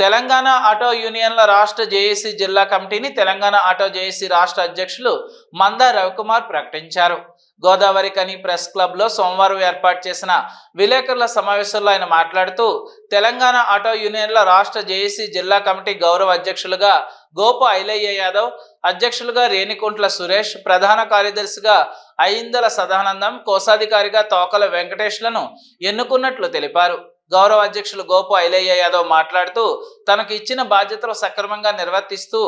Telangana auto యూనియన్ల రాష్ట్ర JAC జిల్లా కమిటీని తెలంగాణ ఆటో జేఏసీ రాష్ట్ర అధ్యక్షులు మందా రవికుమార్ ప్రకటించారు. గోదావరి కని ప్రెస్ క్లబ్లో సోమవారం ఏర్పాటు చేసిన విలేకరుల సమావేశంలో ఆయన మాట్లాడుతూ, తెలంగాణ ఆటో యూనియన్ల రాష్ట్ర జేఏసీ జిల్లా కమిటీ గౌరవ అధ్యక్షులుగా గోపు ఐలయ్య యాదవ్, అధ్యక్షులుగా రేణికుంట్ల సురేష్, ప్రధాన కార్యదర్శిగా అయిందల సదానందం, కోశాధికారిగా తోకల వెంకటేష్లను ఎన్నుకున్నట్లు తెలిపారు. గౌరవ అధ్యక్షులు గోపు ఐలయ్య యాదవ్ మాట్లాడుతూ, తనకు ఇచ్చిన బాధ్యతలు సక్రమంగా నిర్వర్తిస్తూ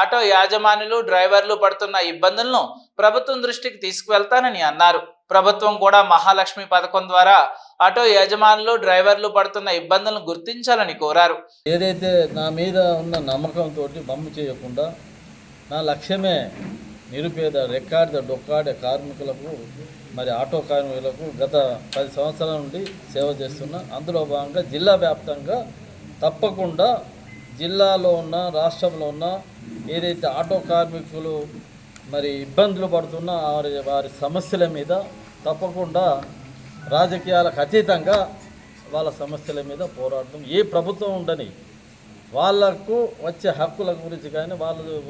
ఆటో యాజమానులు, డ్రైవర్లు పడుతున్న ఇబ్బందులను ప్రభుత్వం దృష్టికి తీసుకువెళ్తానని అన్నారు. ప్రభుత్వం కూడా మహాలక్ష్మి పథకం ద్వారా ఆటో యజమానులు, డ్రైవర్లు పడుతున్న ఇబ్బందులను గుర్తించాలని కోరారు. ఏదైతే నా మీద ఉన్న నమ్మకంతో బమ్ము చేయకుండా నా లక్ష్యమే నిరుపేద, రెక్కాడిద, డొక్కాడే కార్మికులకు, మరి ఆటో కార్మికులకు గత 10 సంవత్సరాల నుండి సేవ చేస్తున్నా. అందులో భాగంగా జిల్లా వ్యాప్తంగా తప్పకుండా జిల్లాలో ఉన్న, రాష్ట్రంలో ఉన్న ఏదైతే ఆటో కార్మికులు మరి ఇబ్బందులు పడుతున్న వారి సమస్యల మీద తప్పకుండా రాజకీయాలకు అతీతంగా వాళ్ళ సమస్యల మీద పోరాడడం, ఏ ప్రభుత్వం ఉండని వాళ్లకు వచ్చే హక్కుల గురించి కానీ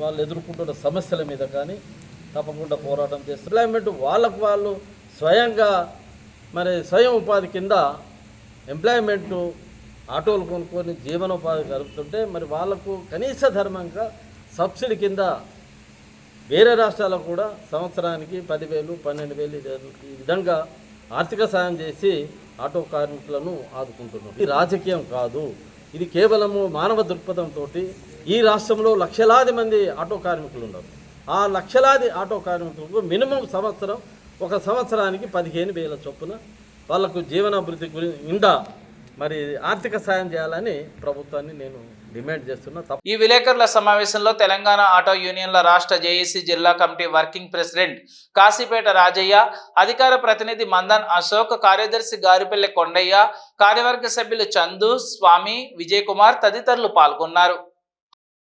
వాళ్ళు ఎదుర్కొంటున్న సమస్యల మీద కానీ తప్పకుండా పోరాటం చేస్తారు. ఎంప్లాయ్మెంట్ వాళ్ళకు వాళ్ళు స్వయంగా మరి స్వయం ఉపాధి కింద ఎంప్లాయ్మెంటు ఆటోలు కొనుక్కొని జీవనోపాధి జరుగుతుంటే మరి వాళ్లకు కనీస ధర్మంగా సబ్సిడీ కింద వేరే రాష్ట్రాలకు కూడా సంవత్సరానికి 10,000, 12,000 ఈ విధంగా ఆర్థిక సాయం చేసి ఆటో కార్మికులను ఆదుకుంటున్నారు. ఇది రాజకీయం కాదు, ఇది కేవలము మానవ దృక్పథంతో ఈ రాష్ట్రంలో లక్షలాది మంది ఆటో కార్మికులు ఉన్నారు. ఆ లక్షలాది ఆటో కార్మికులకు మినిమం ఒక సంవత్సరానికి 15,000 చొప్పున వాళ్లకు జీవనాభివృద్ధి గురించి మరి ఆర్థిక సాయం చేయాలని ప్రభుత్వాన్ని నేను డిమాండ్ చేస్తున్నా. ఈ విలేకరుల సమావేశంలో తెలంగాణ ఆటో యూనియన్ల రాష్ట్ర జేఏసీ జిల్లా committee working president Kashipeta Rajaiah, అధికార ప్రతినిధి మందన్ అశోక్, కార్యదర్శి గారిపల్లి కొండయ్య, కార్యవర్గ సభ్యులు చందు, స్వామి, విజయ్ కుమార్ తదితరులు పాల్గొన్నారు.